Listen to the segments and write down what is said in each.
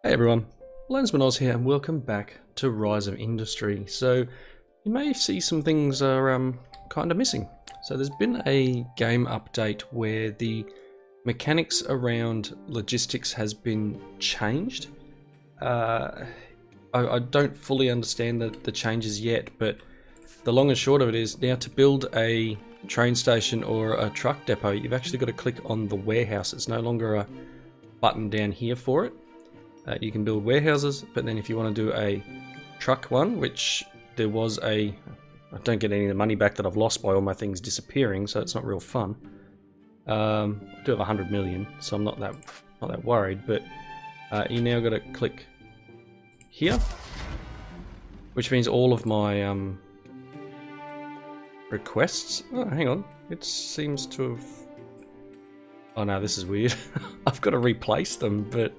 Hey everyone, Lensman Oz here and welcome back to Rise of Industry. So you may see some things are kind of missing. So there's been a game update where the mechanics around logistics has been changed. I don't fully understand the changes yet, but the long and short of it is now to build a train station or a truck depot, you've actually got to click on the warehouse. It's no longer a button down here for it. You can build warehouses, but then if you want to do a truck one, which there was I don't get any of the money back that I've lost by all my things disappearing, so it's not real fun. I do have 100 million, so I'm not that worried. But you now got to click here, which means all of my requests. Oh, hang on, it seems to have. Oh no, this is weird. I've got to replace them, but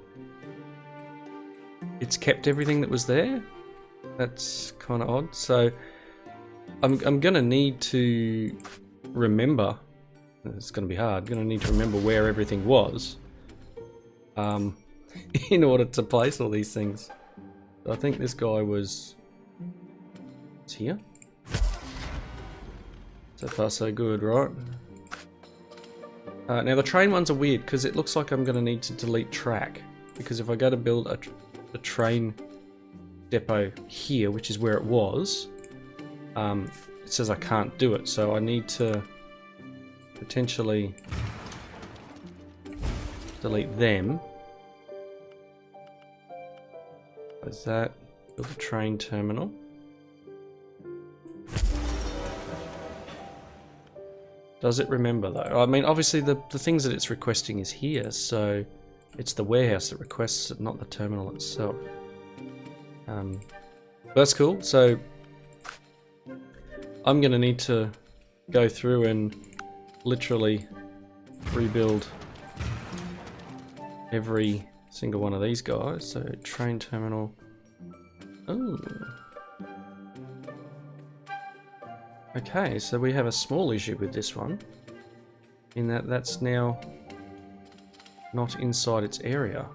it's kept everything that was there. That's kind of odd. So I'm gonna need to remember. It's gonna be hard. I'm gonna need to remember where everything was, in order to place all these things. So I think this guy was. It's here. So far, so good, right? Now the train ones are weird because it looks like I'm gonna need to delete track, because if I go to build a train depot here, which is where it was, it says I can't do it, so I need to potentially delete them. Is that build a train terminal? Does it remember though? I mean, obviously the things that it's requesting is here, so it's the warehouse that requests it, not the terminal itself. That's cool. So I'm going to need to go through and literally rebuild every single one of these guys. So train terminal. Oh. Okay, so we have a small issue with this one, in that that's now not inside its area.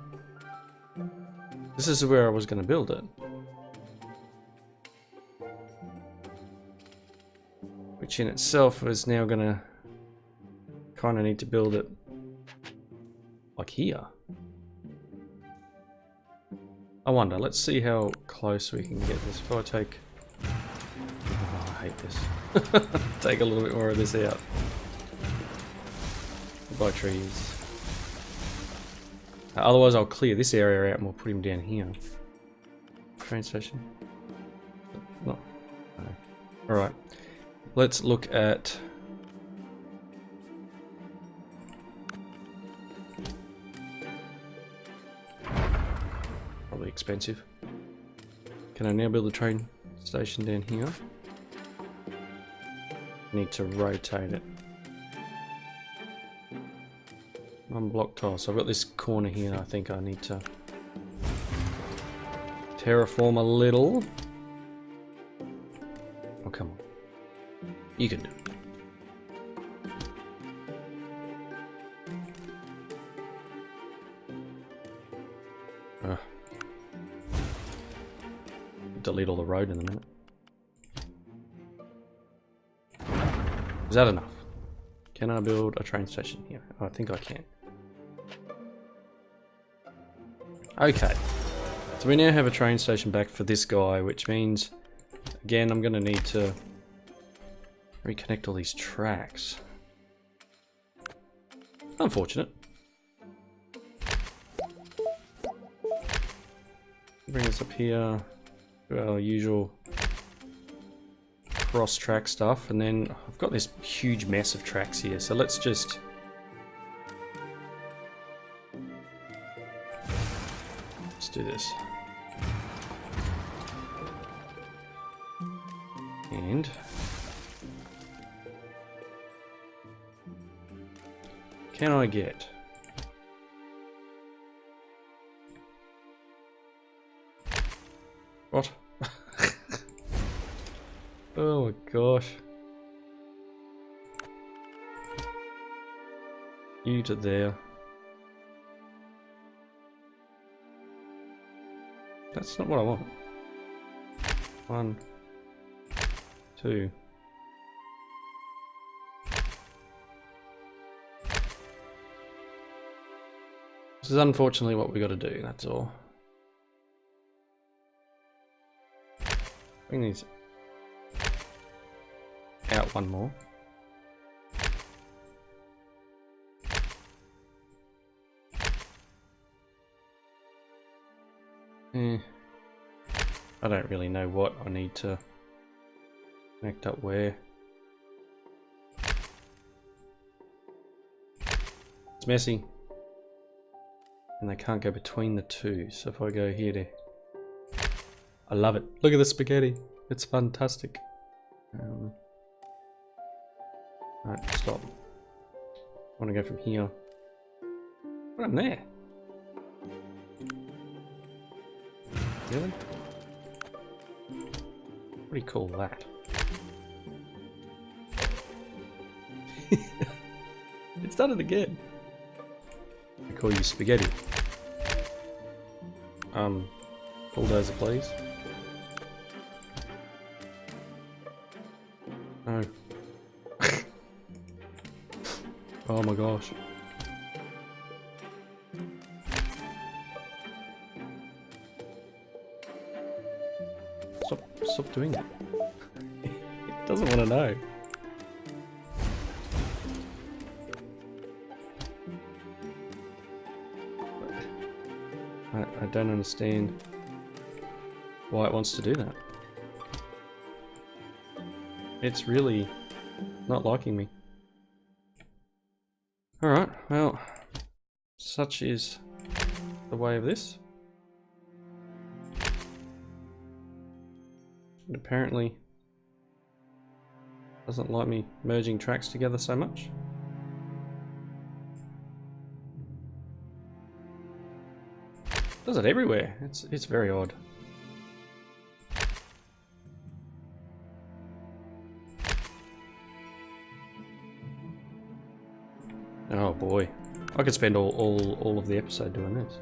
This is where I was going to build it. Which in itself is now going to kind of need to build it like here. I wonder, let's see how close we can get this. If I take... Oh, I hate this. Take a little bit more of this out. Goodbye trees. Otherwise I'll clear this area out and we'll put him down here. Train station. No. Alright. Let's look at... Probably expensive. Can I now build a train station down here? Need to rotate it. One block tile. So I've got this corner here. I think I need to terraform a little. Oh, come on. You can do it. Delete all the road in a minute. Is that enough? Can I build a train station here? I think I can. Okay. So we now have a train station back for this guy, which means, again, I'm going to need to reconnect all these tracks. Unfortunate. Bring us up here to our usual cross-track stuff, and then I've got this huge mess of tracks here, so let's just... Let's do this. And... Can I get... What? Oh my gosh. You to there. That's not what I want. 1, 2. This is unfortunately what we got to do, that's all. Bring these out one more. I don't really know what I need to connect up where. It's messy. And they can't go between the two, so if I go here to... I love it. Look at the spaghetti. It's fantastic. Right, stop. I want to go from here. What happened there? Really? What do you call that? It's done it again. I call you spaghetti. Bulldozer, please. No. Oh my gosh. Stop doing that. It doesn't want to know. I don't understand why it wants to do that. It's really not liking me. Alright, well, such is the way of this. It apparently doesn't like me merging tracks together so much. Does it everywhere. It's very odd. Oh boy, I could spend all of the episode doing this.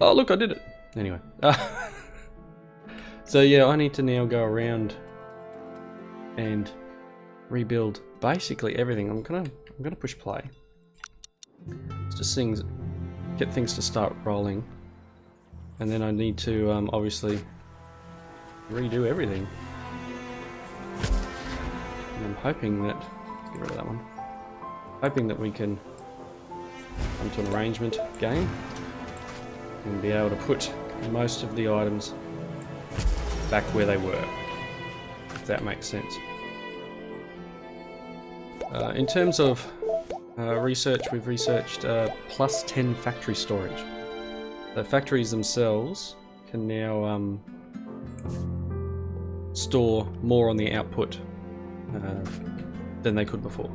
Oh look, I did it. Anyway, so yeah, I need to now go around and rebuild basically everything. I'm gonna push play. It's just get things to start rolling, and then I need to obviously redo everything. And I'm hoping that, let's get rid of that one. Hoping that we can come to an arrangement game and be able to put most of the items back where they were, if that makes sense. In terms of research, we've researched plus 10 factory storage. The factories themselves can now store more on the output than they could before.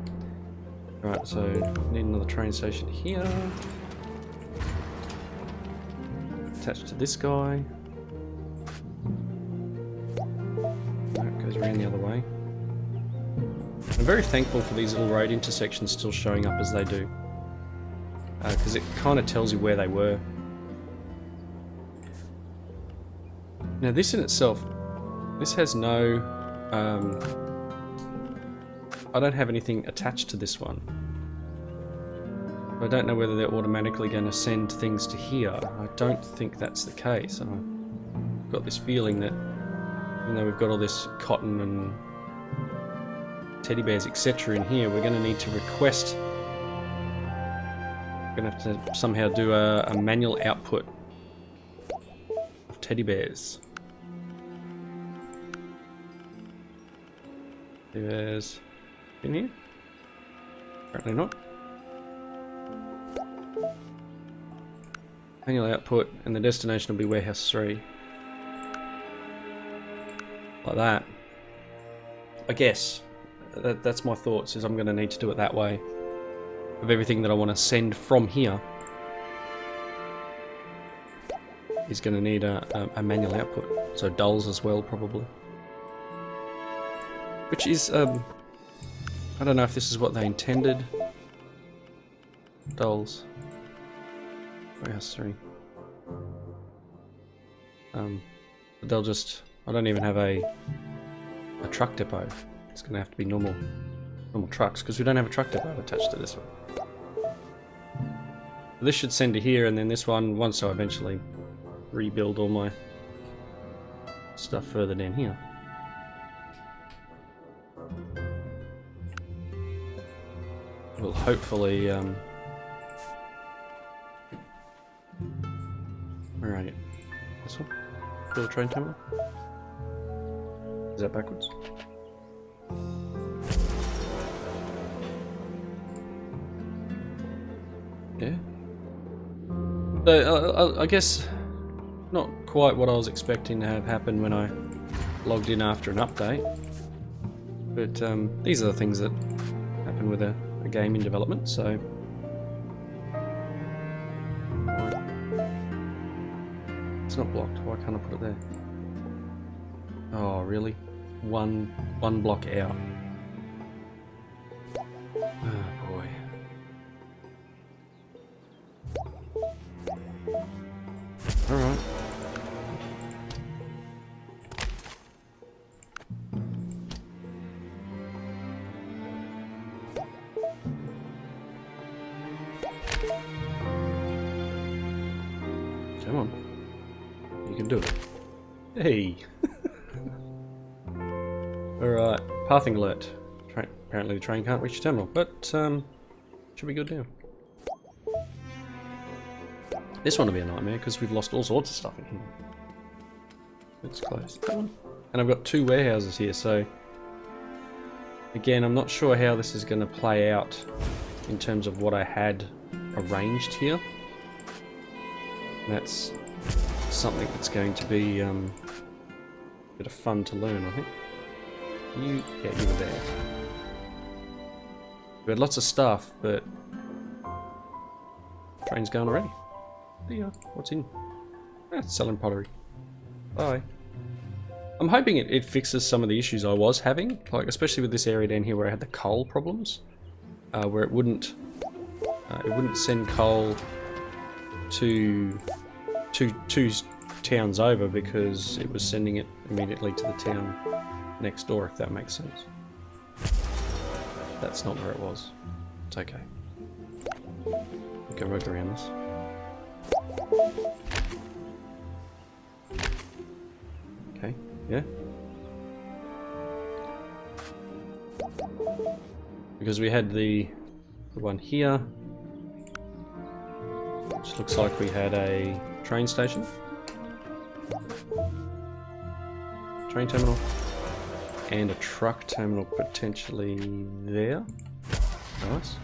Right, so need another train station here. Attached to this guy. That goes around the other way. I'm very thankful for these little road intersections still showing up as they do, because it kind of tells you where they were. Now this in itself, this has no, I don't have anything attached to this one. I don't know whether they're automatically going to send things to here. I don't think that's the case. I've got this feeling that, even though we've got all this cotton and teddy bears, etc. in here, we're going to need to request. We're going to have to somehow do a manual output of teddy bears. Teddy bears in here? Apparently not. Manual output, and the destination will be warehouse 3. Like that. I guess. That's my thoughts, is I'm going to need to do it that way. Of everything that I want to send from here is going to need a manual output. So dulls as well, probably. Which is, I don't know if this is what they intended. dolls. Warehouse 3. But they'll just... I don't even have a truck depot. It's going to have to be normal trucks, because we don't have a truck depot attached to this one. This should send to here, and then this one, once I eventually rebuild all my stuff further down here. Will hopefully where are you? This one? Build a train terminal? Is that backwards? Yeah. So I guess not quite what I was expecting to have happen when I logged in after an update, but these are the things that happen with a game in development. So it's not blocked. Why can't I put it there? Oh, really? One block out. Oh boy. All right. Come on. You can do it. Hey! Alright, pathing alert. Apparently the train can't reach the terminal, but should be good now. This one will be a nightmare because we've lost all sorts of stuff in here. It's close. And I've got 2 warehouses here, so again, I'm not sure how this is going to play out in terms of what I had arranged here. That's something that's going to be a bit of fun to learn, I think. You were there. We had lots of stuff, but train's going already. There you are. What's in? Ah, it's selling pottery. Bye. I'm hoping it fixes some of the issues I was having, like especially with this area down here where I had the coal problems, where it wouldn't send coal to two towns over because it was sending it immediately to the town next door, if that makes sense. That's not where it was. It's okay. We can work around this. Okay, yeah. Because we had the one here, which looks like we had a train station, train terminal, and a truck terminal potentially there. Nice.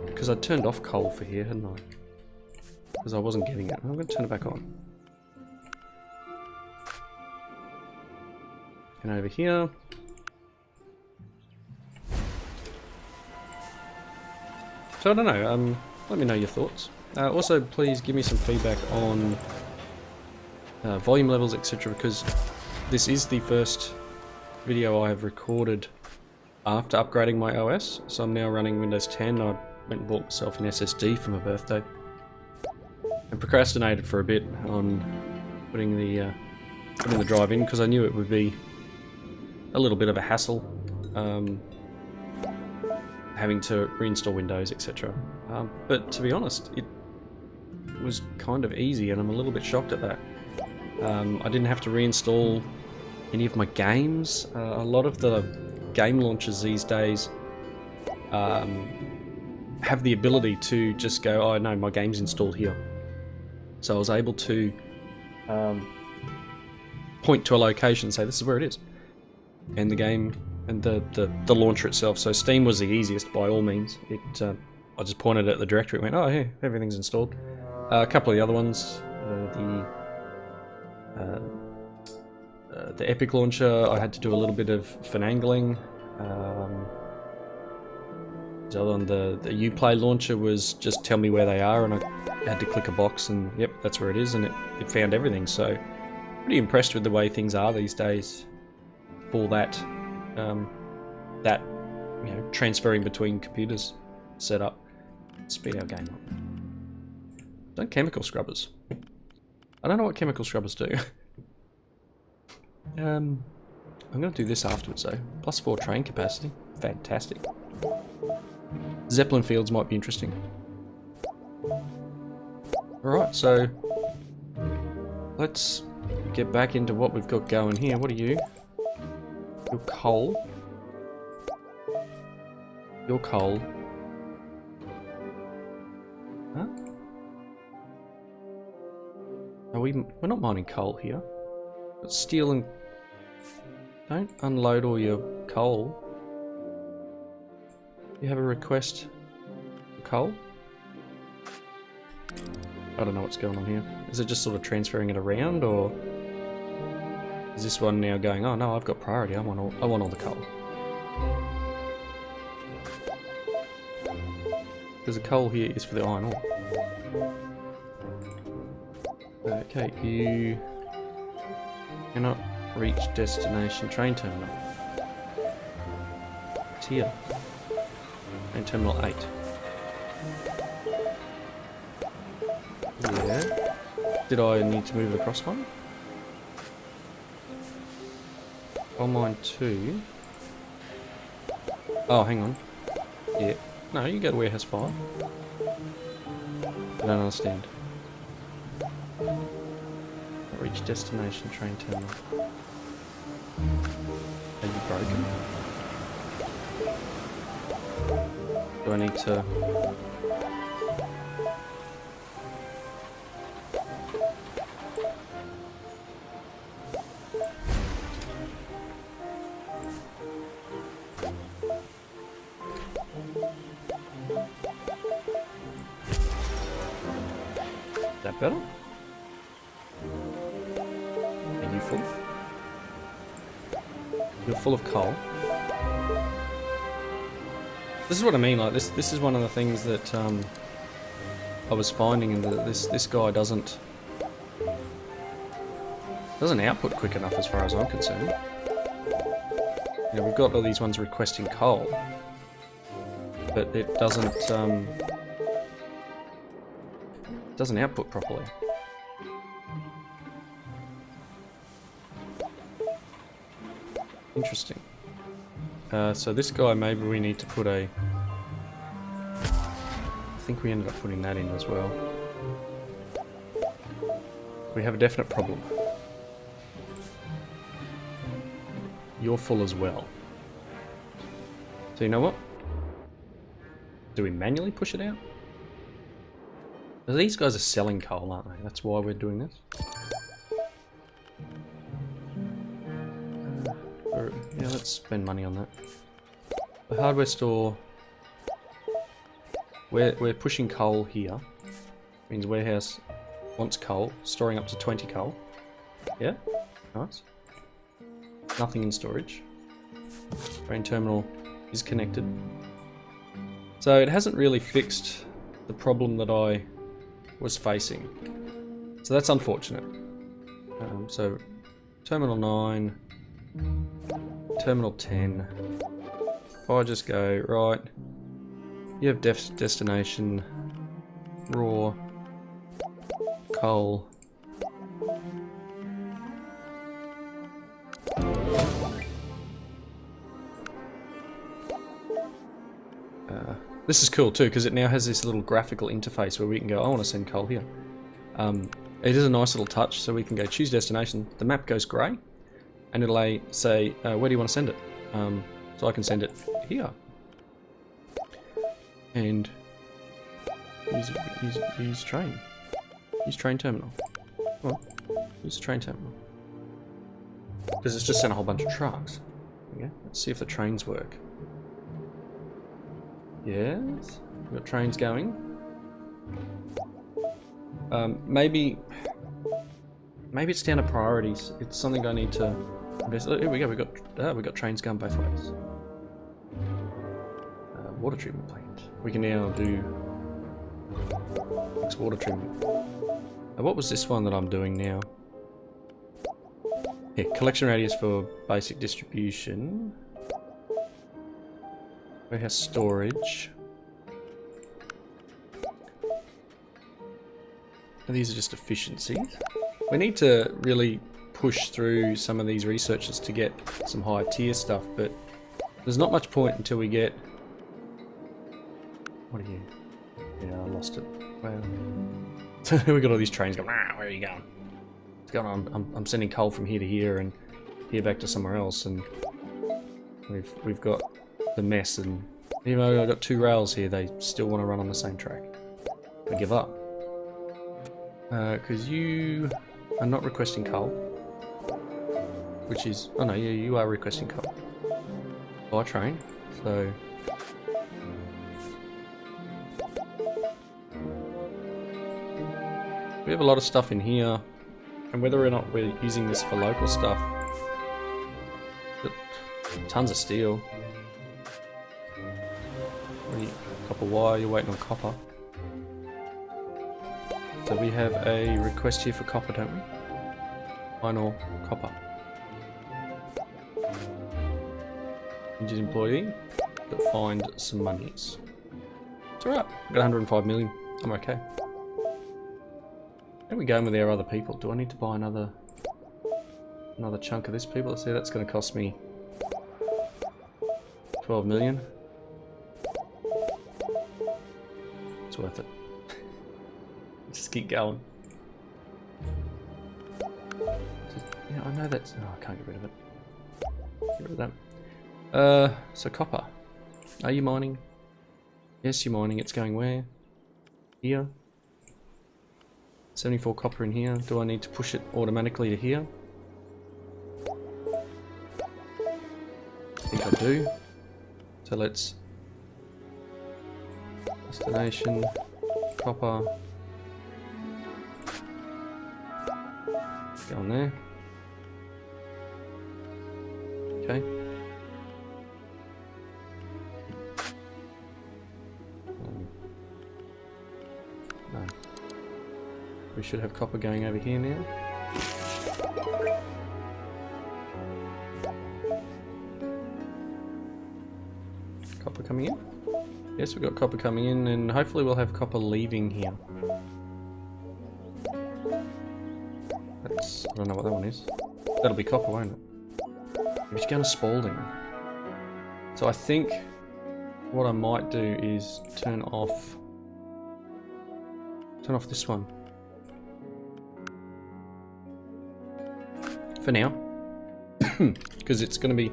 Because I turned off coal for here, hadn't I? Because I wasn't getting it. I'm going to turn it back on. And over here. So I don't know, let me know your thoughts. Also, please give me some feedback on volume levels, etc., because this is the first video I have recorded after upgrading my OS. So I'm now running Windows 10. I went and bought myself an SSD for my birthday. And procrastinated for a bit on putting the drive in because I knew it would be a little bit of a hassle. Having to reinstall Windows, etc. But to be honest, it was kind of easy, and I'm a little bit shocked at that. I didn't have to reinstall any of my games. A lot of the game launchers these days have the ability to just go, oh no, my game's installed here. So I was able to point to a location and say, this is where it is. And the game and the launcher itself. So Steam was the easiest by all means. I just pointed at the directory and went, oh yeah, everything's installed. A couple of the other ones, the Epic launcher, I had to do a little bit of finagling. The other one, the Uplay launcher, was just tell me where they are, and I had to click a box and yep, that's where it is, and it found everything. So pretty impressed with the way things are these days for that, transferring between computers. set up. Speed our game up. Don't chemical scrubbers. I don't know what chemical scrubbers do. I'm going to do this afterwards though. +4 train capacity. Fantastic. Zeppelin fields might be interesting. Alright, so let's get back into what we've got going here. What are you? You're coal. You're coal. Huh? Are we're not mining coal here. But steel and... Don't unload all your coal. You have a request for coal? I don't know what's going on here. Is it just sort of transferring it around, or is this one now going, oh no, I've got priority, I want all the coal. Because the coal here is for the iron ore. Okay, you cannot reach destination train terminal. It's here. Train terminal 8. Yeah. Did I need to move it across one? I'll mine 2. Oh, hang on. Yeah. No, you go to warehouse 5. I don't understand. Reach destination train terminal. Are you broken? Do I need to... Is that better? Are you full? You're full of coal. This is what I mean, like this is one of the things that I was finding in that this guy doesn't output quick enough as far as I'm concerned. You know, we've got all these ones requesting coal, but it doesn't output properly. Interesting. So this guy, maybe we need to put a... I think we ended up putting that in as well. We have a definite problem. You're full as well. So you know what? Do we manually push it out? These guys are selling coal, aren't they? That's why we're doing this. Yeah, let's spend money on that. The hardware store. We're pushing coal here. Means warehouse wants coal, storing up to 20 coal. Yeah, nice. Nothing in storage. Train terminal is connected. So it hasn't really fixed the problem that I was facing. So that's unfortunate. So terminal 9, terminal 10. If I just go, right, you have destination, raw, coal. This is cool too, because it now has this little graphical interface where we can go, I want to send coal here. It is a nice little touch, so we can go choose destination, the map goes grey, and it'll say, where do you want to send it? So I can send it here. And use train. Use train terminal. Well, use the train terminal. Because it's just sent a whole bunch of trucks. Okay, let's see if the trains work. Yes, we've got trains going. Maybe it's down to priorities. It's something I need to invest. Oh, here we go. We got trains going both ways. Water treatment plant. We can now do water treatment. What was this one that I'm doing now? Yeah, collection radius for basic distribution. Warehouse storage. these are just efficiencies. We need to really push through some of these researches to get some higher tier stuff, but there's not much point until we get... What are you? Yeah, I lost it. Wow. We got all these trains going, where are you going? What's going on? I'm sending coal from here to here and here back to somewhere else, and we've got the mess, and even though I've got 2 rails here, they still want to run on the same track. I give up. Because you are not requesting coal. Which is... Oh no, yeah, you are requesting coal. By train, so... We have a lot of stuff in here, and whether or not we're using this for local stuff... But tons of steel. What are you, copper wire, you're waiting on copper. So we have a request here for copper, don't we? Iron ore, copper. Injured employee, but find some monies. It's alright, I've got 105 million, I'm okay. How are we going with our other people? Do I need to buy another chunk of this people? Let's see, that's going to cost me 12 million. It's worth it. Just keep going. Yeah, I know that's... Oh, I can't get rid of it. Get rid of that. So copper. Are you mining? Yes, you're mining. It's going where? Here. 74 copper in here. Do I need to push it automatically to here? I think I do. So let's... Destination. Copper. Go on there. Okay. No. We should have copper going over here now. Copper coming in? Yes, we've got copper coming in, and hopefully we'll have copper leaving here. That's... I don't know what that one is. That'll be copper, won't it? We're just going to Spalding. So I think what I might do is turn off this one. For now. Because it's going to be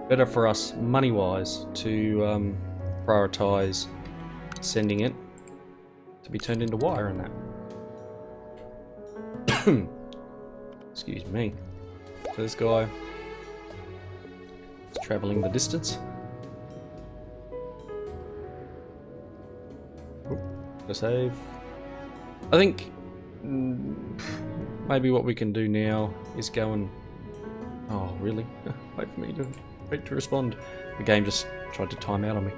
better for us money-wise to prioritize sending it to be turned into wire and that. Excuse me. So this guy is travelling the distance. To save. I think maybe what we can do now is go and... Oh, really? Wait for me to wait to respond. The game just tried to time out on me.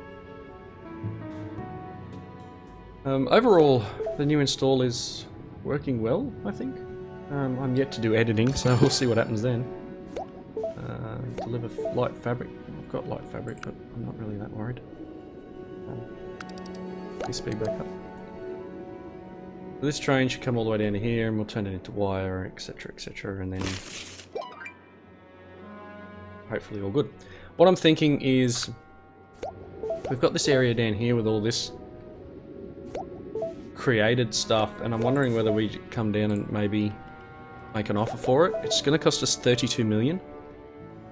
Overall, the new install is working well, I think. I'm yet to do editing, so we'll see what happens then. Deliver light fabric. I've got light fabric, but I'm not really that worried. Please speed back up. This train should come all the way down to here, and we'll turn it into wire, etc., and then hopefully all good. What I'm thinking is, we've got this area down here with all this created stuff, and I'm wondering whether we come down and maybe make an offer for it. It's going to cost us 32 million.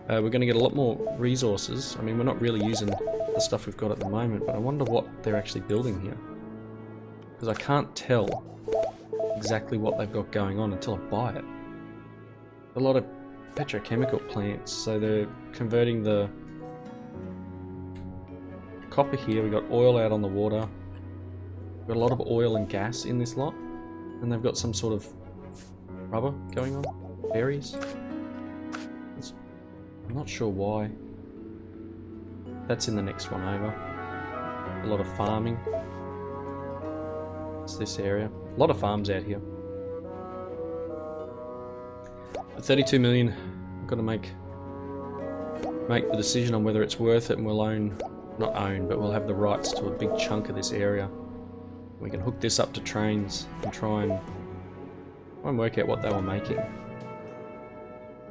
We're going to get a lot more resources. I mean, we're not really using the stuff we've got at the moment, but I wonder what they're actually building here. Because I can't tell exactly what they've got going on until I buy it. A lot of petrochemical plants, so they're converting the copper here. We've got oil out on the water. We've got a lot of oil and gas in this lot, and they've got some sort of rubber going on, berries. I'm not sure why. That's in the next one over. A lot of farming. It's this area. A lot of farms out here. At 32 million, I've got to make the decision on whether it's worth it, and we'll own, not own, but we'll have the rights to a big chunk of this area. We can hook this up to trains and try and Try and work out what they were making.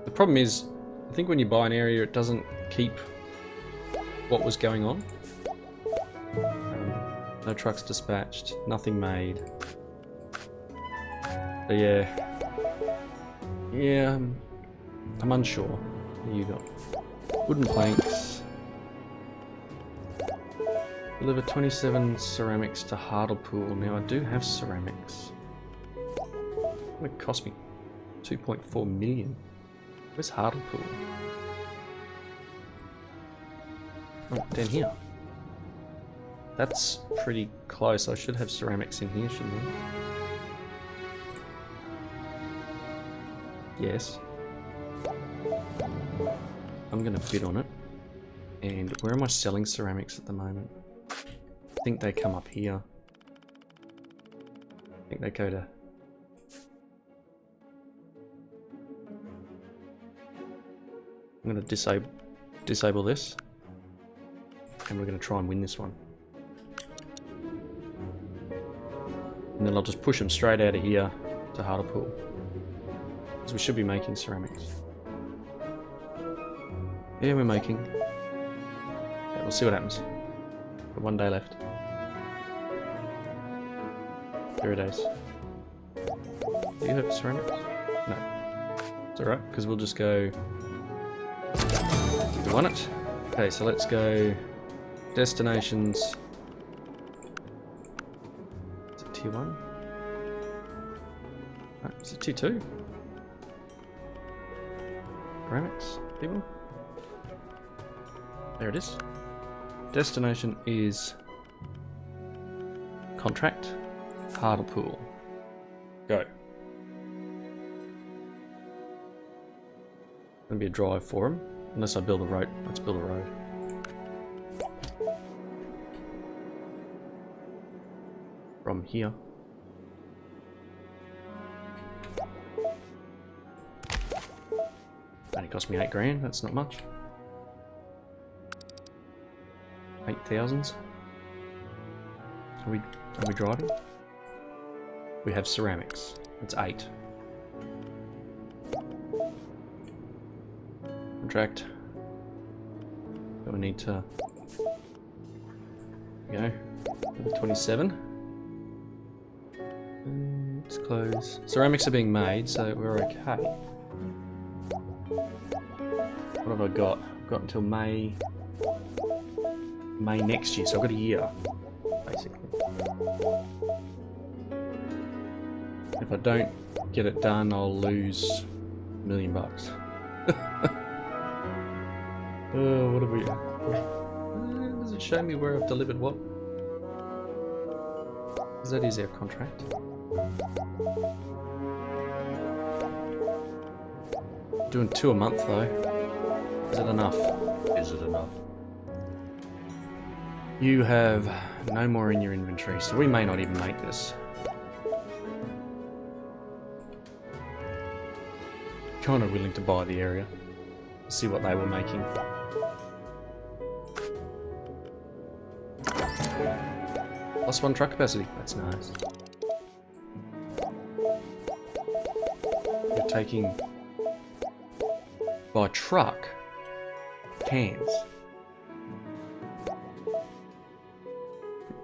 The problem is, I think when you buy an area, it doesn't keep what was going on. No trucks dispatched, nothing made. But yeah, I'm unsure. What you got? Wooden planks. Deliver 27 ceramics to Hartlepool. Now I do have ceramics. What would it cost me? 2.4 million. Where's Hartlepool? Oh, down here. That's pretty close. I should have ceramics in here, shouldn't I? Yes. I'm gonna bid on it. And where am I selling ceramics at the moment? I think they come up here. I think they go to... I'm gonna disable this. And we're gonna try and win this one. And then I'll just push them straight out of here to Hartlepool. Because we should be making ceramics. Yeah, we're making. Yeah, we'll see what happens. Got 1 day left. 0 days. Do you have ceramics? No. It's alright, because we'll just go... We want it. Okay, so let's go... Destinations... Is it tier 1? No, is it tier 2? Ceramics, people? There it is. Destination is contract Hartlepool. Go. Gonna be a drive for him, unless I build a road. Let's build a road. From here. Only cost me 8 grand. That's not much. 8,000s. Are we driving? We have ceramics. It's 8. Contract. So we need to go 27. Let's close. Ceramics are being made, so we're okay. What have I got? I've got until May next year, so I've got a year, basically. If I don't get it done, I'll lose $1 million. Oh, what have we... does it show me where I've delivered what? Because that is our contract. Doing 2 a month though. Is it enough? Is it enough? You have no more in your inventory, so we may not even make this. Kind of willing to buy the area. See what they were making. +1 truck capacity. That's nice. We're taking by truck cans.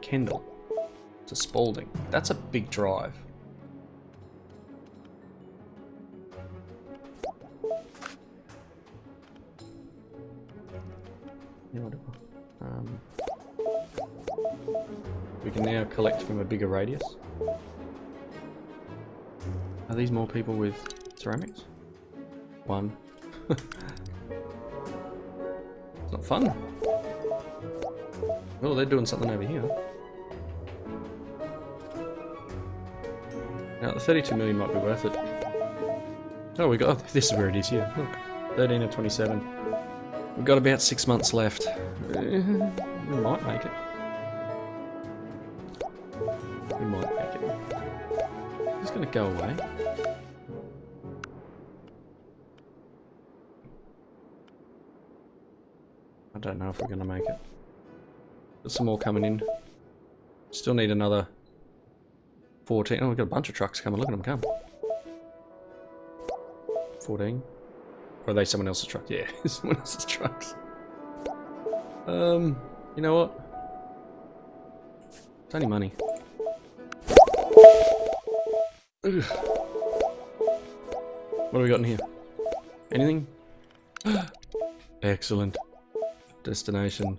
Kendall to Spalding. That's a big drive. We can now collect from a bigger radius. Are these more people with ceramics? 1. It's not fun. Oh, they're doing something over here. Now, the 32 million might be worth it. Oh, we got... Oh, this is where it is here. Look. 13 of 27. We've got about 6 months left. We might make it. We might make it. It's going to go away. I don't know if we're going to make it. There's some more coming in. Still need another 14. Oh, we've got a bunch of trucks coming. Look at them come. 14. Or are they someone else's truck? Yeah, someone else's trucks. You know what? It's only money. Ugh. What have we got in here? Anything? Excellent. Destination.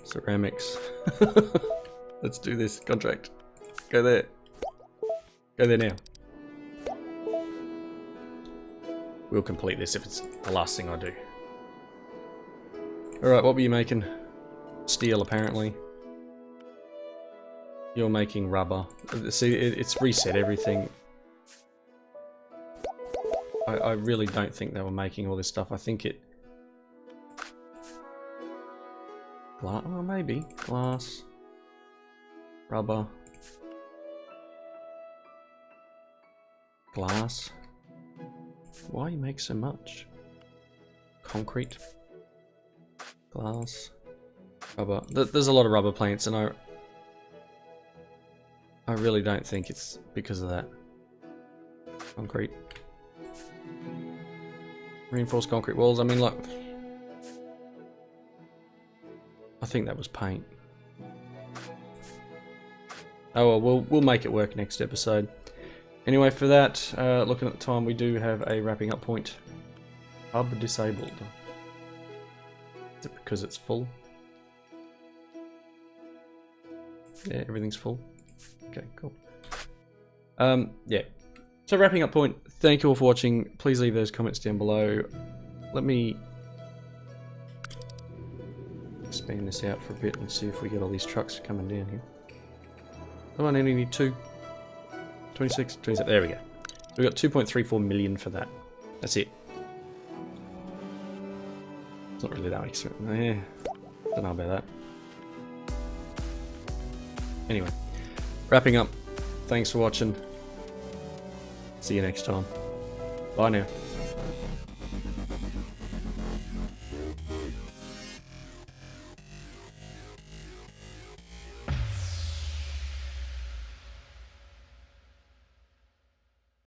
Ceramics. Let's do this. Contract. Go there. Go there now. We'll complete this if it's the last thing I do. Alright, what were you making? Steel, apparently. You're making rubber. See, it's reset everything. I really don't think they were making all this stuff. I think it... Glass? Oh, maybe. Glass. Rubber. Glass. Why you make so much? Concrete. Glass. Rubber. There's a lot of rubber plants, and I really don't think it's because of that. Concrete. Reinforced concrete walls. I mean, like, I think that was paint. Oh well, we'll make it work next episode. Anyway, for that, looking at the time, we do have a wrapping up point. Hub disabled. Is it because it's full? Yeah, everything's full. Okay, cool. Yeah. So wrapping up point, thank you all for watching. Please leave those comments down below. Let me expand this out for a bit and see if we get all these trucks coming down here. Oh, I only need 2. 26, 27, there we go. So we got 2.34 million for that. That's it. It's not really that expensive. Yeah, don't know about that. Anyway, wrapping up. Thanks for watching. See you next time. Bye now.